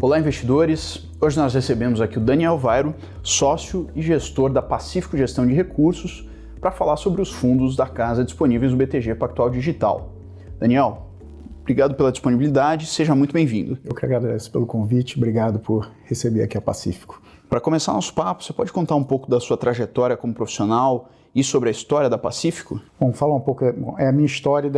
Olá, investidores! Hoje nós recebemos aqui o Daniel Vairo, sócio e gestor da Pacífico Gestão de Recursos, para falar sobre os fundos da casa disponíveis no BTG Pactual Digital. Daniel, obrigado pela disponibilidade, seja muito bem-vindo. Eu que agradeço pelo convite, obrigado por receber aqui a Pacífico. Para começar nosso papo, você pode contar um pouco da sua trajetória como profissional e sobre a história da Pacífico? Bom, falar um pouco, é a minha história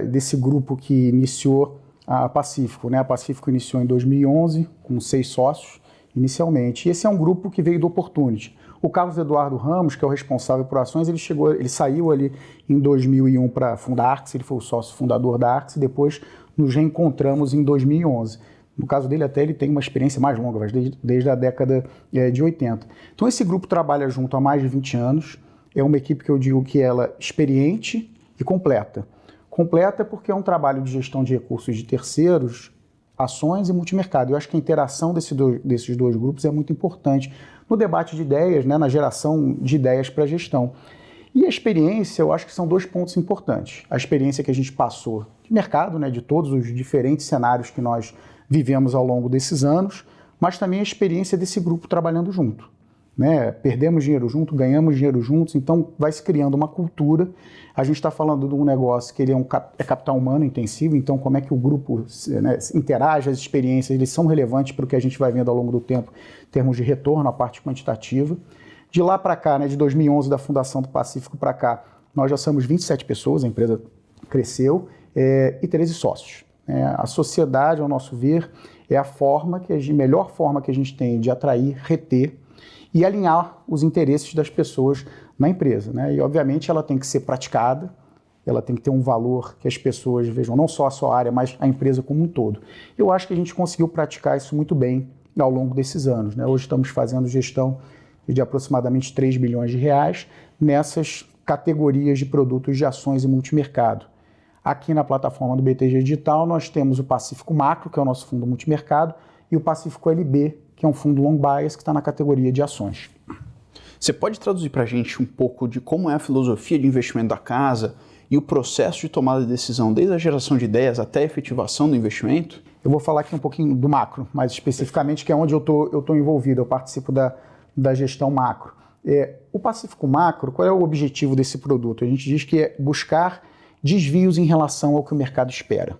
desse grupo que iniciou a Pacífico, né? A Pacífico iniciou em 2011, com 6 sócios, inicialmente. E esse é um grupo que veio do Opportunity. O Carlos Eduardo Ramos, que é o responsável por ações, ele saiu ali em 2001 para fundar a Arx, ele foi o sócio fundador da Arx, e depois nos reencontramos em 2011. No caso dele, até ele tem uma experiência mais longa, mas desde a década de 80. Então, esse grupo trabalha junto há mais de 20 anos. É uma equipe que eu digo que ela é experiente e completa. Completa porque é um trabalho de gestão de recursos de terceiros, ações e multimercado. Eu acho que a interação desses dois grupos é muito importante no debate de ideias, né, na geração de ideias para a gestão. E a experiência, eu acho que são 2 pontos importantes. A experiência que a gente passou de mercado, né, de todos os diferentes cenários que nós vivemos ao longo desses anos, mas também a experiência desse grupo trabalhando junto. Né? Perdemos dinheiro junto, ganhamos dinheiro juntos, então vai se criando uma cultura. A gente está falando de um negócio que ele é capital humano intensivo, então como é que o grupo, né, interage, as experiências, eles são relevantes para o que a gente vai vendo ao longo do tempo, em termos de retorno, a parte quantitativa. De lá para cá, né, de 2011, da fundação do Pacífico para cá, nós já somos 27 pessoas, a empresa cresceu, e 13 sócios. A sociedade, ao nosso ver, é a melhor forma que a gente tem de atrair, reter e alinhar os interesses das pessoas na empresa, né? E, obviamente, ela tem que ser praticada, ela tem que ter um valor que as pessoas vejam, não só a sua área, mas a empresa como um todo. Eu acho que a gente conseguiu praticar isso muito bem ao longo desses anos, né? Hoje estamos fazendo gestão de aproximadamente 3 bilhões de reais nessas categorias de produtos de ações e multimercado. Aqui na plataforma do BTG Digital, nós temos o Pacífico Macro, que é o nosso fundo multimercado, e o Pacífico LB, que é um fundo long bias que está na categoria de ações. Você pode traduzir para a gente um pouco de como é a filosofia de investimento da casa e o processo de tomada de decisão, desde a geração de ideias até a efetivação do investimento? Eu vou falar aqui um pouquinho do macro, mais especificamente, que é onde eu tô envolvido, eu participo da gestão macro. O Pacífico Macro, qual é o objetivo desse produto? A gente diz que é buscar desvios em relação ao que o mercado espera.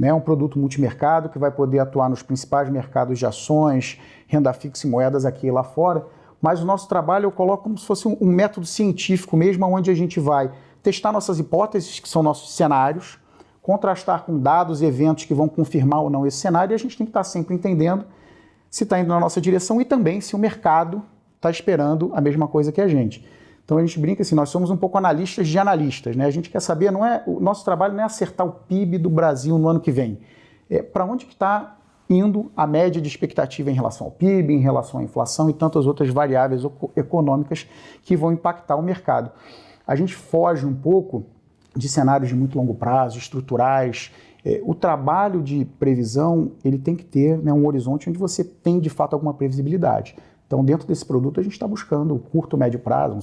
É um produto multimercado que vai poder atuar nos principais mercados de ações, renda fixa e moedas aqui e lá fora, mas o nosso trabalho eu coloco como se fosse um método científico mesmo, onde a gente vai testar nossas hipóteses, que são nossos cenários, contrastar com dados e eventos que vão confirmar ou não esse cenário, e a gente tem que estar sempre entendendo se está indo na nossa direção e também se o mercado está esperando a mesma coisa que a gente. Então a gente brinca assim, nós somos um pouco analistas de analistas, né? A gente quer saber, o nosso trabalho não é acertar o PIB do Brasil no ano que vem. Para onde que está indo a média de expectativa em relação ao PIB, em relação à inflação e tantas outras variáveis econômicas que vão impactar o mercado. A gente foge um pouco de cenários de muito longo prazo, estruturais. O trabalho de previsão, ele tem que ter, né, um horizonte onde você tem de fato alguma previsibilidade. Então, dentro desse produto, a gente está buscando o curto, médio prazo, um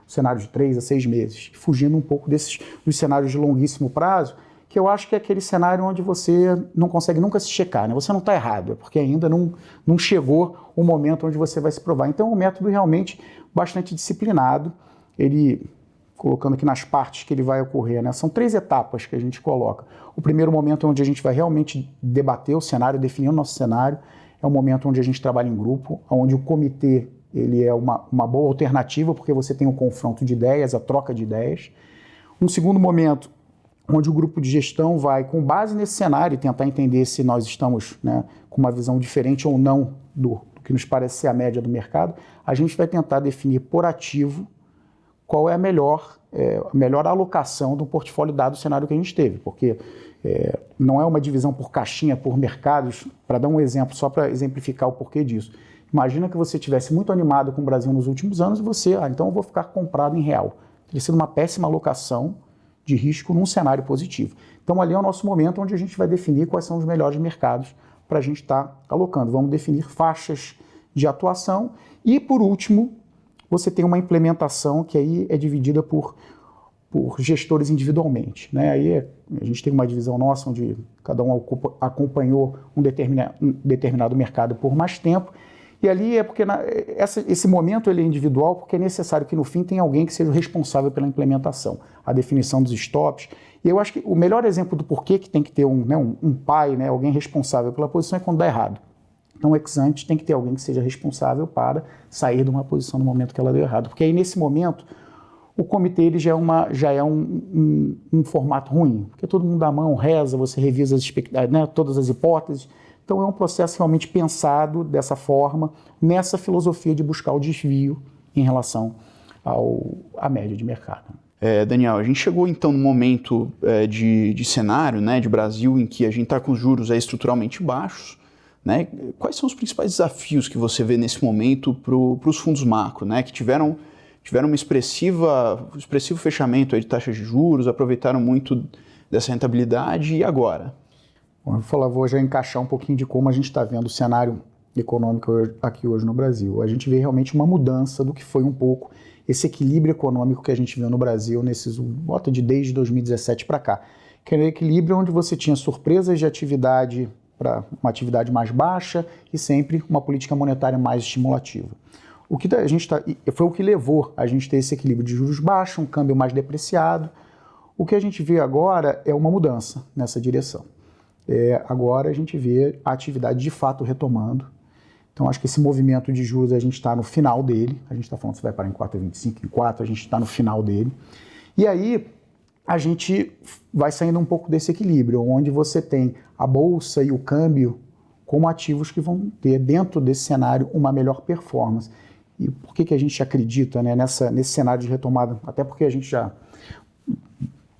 cenário de 3 a 6 meses, fugindo um pouco dos cenários de longuíssimo prazo, que eu acho que é aquele cenário onde você não consegue nunca se checar, né? Você não está errado, é porque ainda não chegou o momento onde você vai se provar. Então, é um método realmente bastante disciplinado, ele, colocando aqui nas partes que ele vai ocorrer, né? São 3 etapas que a gente coloca. O primeiro momento é onde a gente vai realmente debater o cenário, definir o nosso cenário. É um momento onde a gente trabalha em grupo, onde o comitê ele é uma boa alternativa, porque você tem o confronto de ideias, a troca de ideias. Um segundo momento, onde o grupo de gestão vai, com base nesse cenário, tentar entender se nós estamos, né, com uma visão diferente ou não do que nos parece ser a média do mercado. A gente vai tentar definir por ativo qual é a melhor alocação do portfólio dado o cenário que a gente teve, porque não é uma divisão por caixinha, por mercados. Para dar um exemplo, só para exemplificar o porquê disso. Imagina que você estivesse muito animado com o Brasil nos últimos anos e você, então eu vou ficar comprado em real. Teria sido uma péssima alocação de risco num cenário positivo. Então ali é o nosso momento onde a gente vai definir quais são os melhores mercados para a gente estar alocando. Vamos definir faixas de atuação e, por último, você tem uma implementação que aí é dividida por por gestores individualmente, né? Aí a gente tem uma divisão nossa onde cada um acompanhou um determinado mercado por mais tempo, e ali é porque esse momento ele é individual porque é necessário que no fim tenha alguém que seja responsável pela implementação, a definição dos stops. E eu acho que o melhor exemplo do porquê que tem que ter um pai, né, alguém responsável pela posição é quando dá errado. Então, ex ante tem que ter alguém que seja responsável para sair de uma posição no momento que ela deu errado, porque aí nesse momento o comitê ele já é um formato ruim, porque todo mundo dá a mão, reza, você revisa né, todas as hipóteses. Então é um processo realmente pensado dessa forma, nessa filosofia de buscar o desvio em relação à média de mercado. Daniel, a gente chegou então no momento de cenário, né, de Brasil, em que a gente está com os juros estruturalmente baixos, né? Quais são os principais desafios que você vê nesse momento para os fundos macro, né, que tiveram um expressivo fechamento aí de taxas de juros, aproveitaram muito dessa rentabilidade, e agora? Bom, vou já encaixar um pouquinho de como a gente está vendo o cenário econômico aqui hoje no Brasil. A gente vê realmente uma mudança do que foi um pouco esse equilíbrio econômico que a gente viu no Brasil desde 2017 para cá. Que era um equilíbrio onde você tinha surpresas de atividade para uma atividade mais baixa e sempre uma política monetária mais estimulativa. Foi o que levou a gente ter esse equilíbrio de juros baixos, um câmbio mais depreciado. O que a gente vê agora é uma mudança nessa direção. Agora a gente vê a atividade de fato retomando. Então acho que esse movimento de juros a gente está no final dele. A gente está falando que vai parar em 4,25, em 4, a gente está no final dele. E aí a gente vai saindo um pouco desse equilíbrio, onde você tem a bolsa e o câmbio como ativos que vão ter dentro desse cenário uma melhor performance. E por que a gente acredita, né, nesse cenário de retomada? Até porque a gente já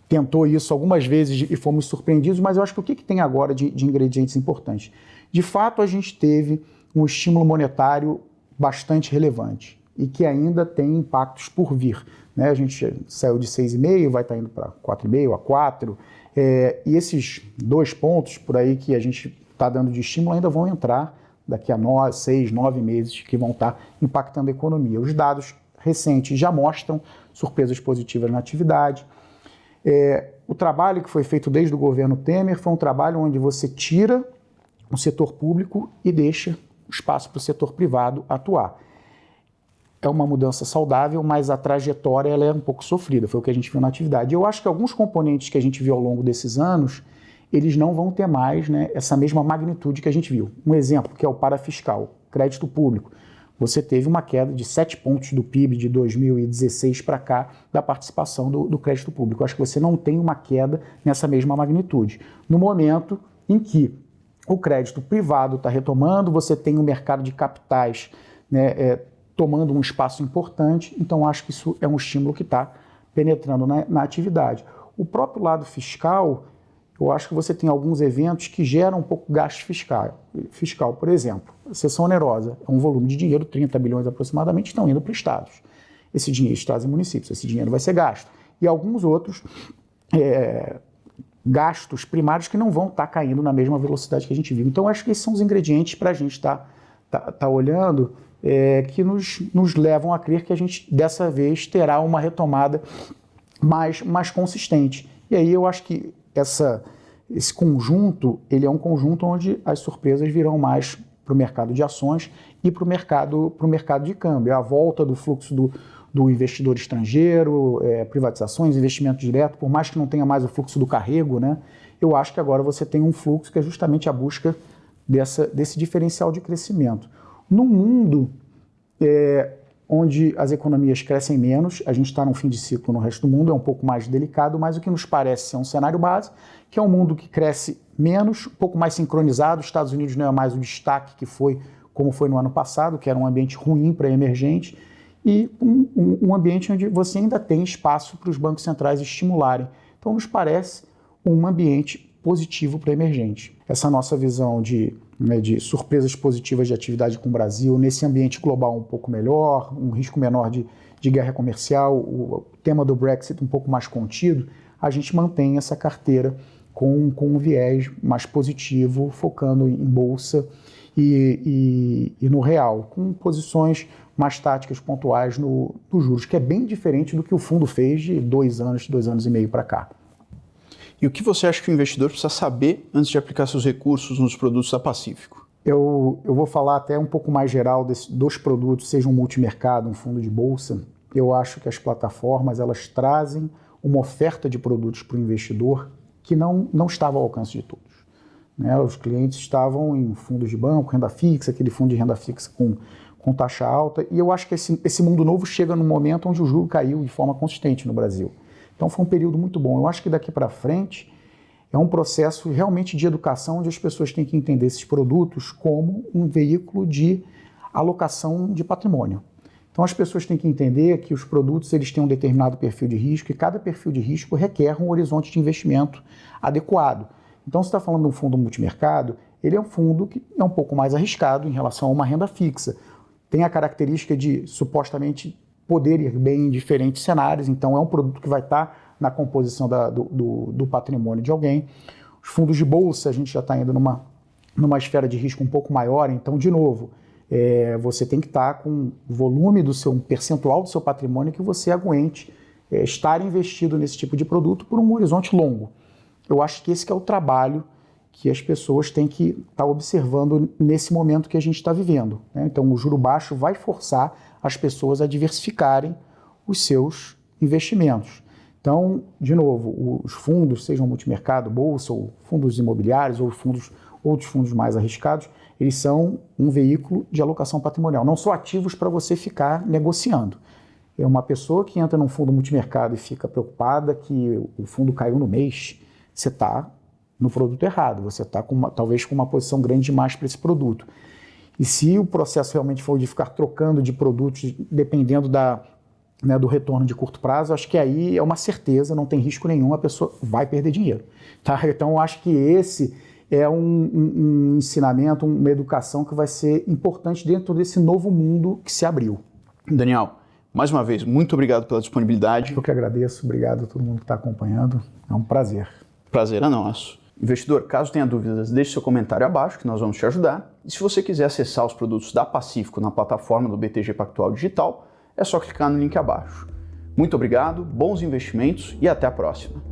tentou isso algumas vezes e fomos surpreendidos, mas eu acho que o que tem agora de ingredientes importantes? De fato, a gente teve um estímulo monetário bastante relevante e que ainda tem impactos por vir, né? A gente saiu de 6,5, vai estar indo para 4,5 a 4, e esses 2 pontos por aí que a gente está dando de estímulo ainda vão entrar daqui a 6, 9 meses, que vão estar impactando a economia. Os dados recentes já mostram surpresas positivas na atividade. O trabalho que foi feito desde o governo Temer foi um trabalho onde você tira o setor público e deixa espaço para o setor privado atuar. É uma mudança saudável, mas a trajetória ela é um pouco sofrida, foi o que a gente viu na atividade. Eu acho que alguns componentes que a gente viu ao longo desses anos, eles não vão ter mais, né, essa mesma magnitude que a gente viu. Um exemplo que é o parafiscal, crédito público. Você teve uma queda de 7 pontos do PIB de 2016 para cá da participação do crédito público. Eu acho que você não tem uma queda nessa mesma magnitude. No momento em que o crédito privado está retomando, você tem o mercado de capitais, né, tomando um espaço importante, então acho que isso é um estímulo que está penetrando na atividade. O próprio lado fiscal, eu acho que você tem alguns eventos que geram um pouco gasto fiscal. Por exemplo, cessão onerosa, é um volume de dinheiro, 30 bilhões aproximadamente, estão indo para estados. Esse dinheiro, estados e municípios, esse dinheiro vai ser gasto. E alguns outros gastos primários que não vão estar caindo na mesma velocidade que a gente viu. Então, acho que esses são os ingredientes para a gente estar olhando, que nos levam a crer que a gente, dessa vez, terá uma retomada mais consistente. E aí eu acho que esse conjunto, ele é um conjunto onde as surpresas virão mais para o mercado de ações e para o mercado de câmbio. A volta do fluxo do investidor estrangeiro, privatizações, investimento direto, por mais que não tenha mais o fluxo do carrego, né, eu acho que agora você tem um fluxo que é justamente a busca desse diferencial de crescimento. No mundo onde as economias crescem menos, a gente está num fim de ciclo no resto do mundo, é um pouco mais delicado, mas o que nos parece ser um cenário base, que é um mundo que cresce menos, um pouco mais sincronizado. Os Estados Unidos não é mais o destaque que foi, como foi no ano passado, que era um ambiente ruim para emergente, e um ambiente onde você ainda tem espaço para os bancos centrais estimularem. Então, nos parece um ambiente positivo para emergente. Essa nossa visão de surpresas positivas de atividade com o Brasil, nesse ambiente global um pouco melhor, um risco menor de guerra comercial, o tema do Brexit um pouco mais contido, a gente mantém essa carteira com um viés mais positivo, focando em bolsa e no real, com posições mais táticas pontuais nos juros, que é bem diferente do que o fundo fez de 2 anos e meio para cá. E o que você acha que o investidor precisa saber antes de aplicar seus recursos nos produtos da Pacífico? Eu vou falar até um pouco mais geral dos produtos, seja um multimercado, um fundo de bolsa. Eu acho que as plataformas elas trazem uma oferta de produtos para o investidor que não estava ao alcance de todos. Né? Os clientes estavam em fundos de banco, renda fixa, aquele fundo de renda fixa com taxa alta, e eu acho que esse mundo novo chega num momento onde o juro caiu de forma consistente no Brasil. Então foi um período muito bom. Eu acho que daqui para frente é um processo realmente de educação onde as pessoas têm que entender esses produtos como um veículo de alocação de patrimônio. Então as pessoas têm que entender que os produtos eles têm um determinado perfil de risco e cada perfil de risco requer um horizonte de investimento adequado. Então, se está falando de um fundo multimercado, ele é um fundo que é um pouco mais arriscado em relação a uma renda fixa. Tem a característica de, supostamente, poder ir bem em diferentes cenários, então é um produto que vai estar na composição do patrimônio de alguém. Os fundos de bolsa, a gente já está indo numa esfera de risco um pouco maior, então, de novo, você tem que estar com o volume um percentual do seu patrimônio que você aguente estar investido nesse tipo de produto por um horizonte longo. Eu acho que esse que é o trabalho que as pessoas têm que estar observando nesse momento que a gente está vivendo. Né? Então, o juro baixo vai forçar as pessoas a diversificarem os seus investimentos. Então, de novo, os fundos, sejam multimercado, bolsa, ou fundos imobiliários, ou outros fundos mais arriscados, eles são um veículo de alocação patrimonial, não são ativos para você ficar negociando. É uma pessoa que entra num fundo multimercado e fica preocupada que o fundo caiu no mês, você está no produto errado, você está talvez com uma posição grande demais para esse produto. E se o processo realmente for de ficar trocando de produtos, dependendo do retorno de curto prazo, acho que aí é uma certeza, não tem risco nenhum, a pessoa vai perder dinheiro. Tá? Então, acho que esse é um ensinamento, uma educação que vai ser importante dentro desse novo mundo que se abriu. Daniel, mais uma vez, muito obrigado pela disponibilidade. Eu que agradeço, obrigado a todo mundo que está acompanhando, é um prazer. Prazer é nosso. Investidor, caso tenha dúvidas, deixe seu comentário abaixo que nós vamos te ajudar. E se você quiser acessar os produtos da Pacífico na plataforma do BTG Pactual Digital, é só clicar no link abaixo. Muito obrigado, bons investimentos e até a próxima.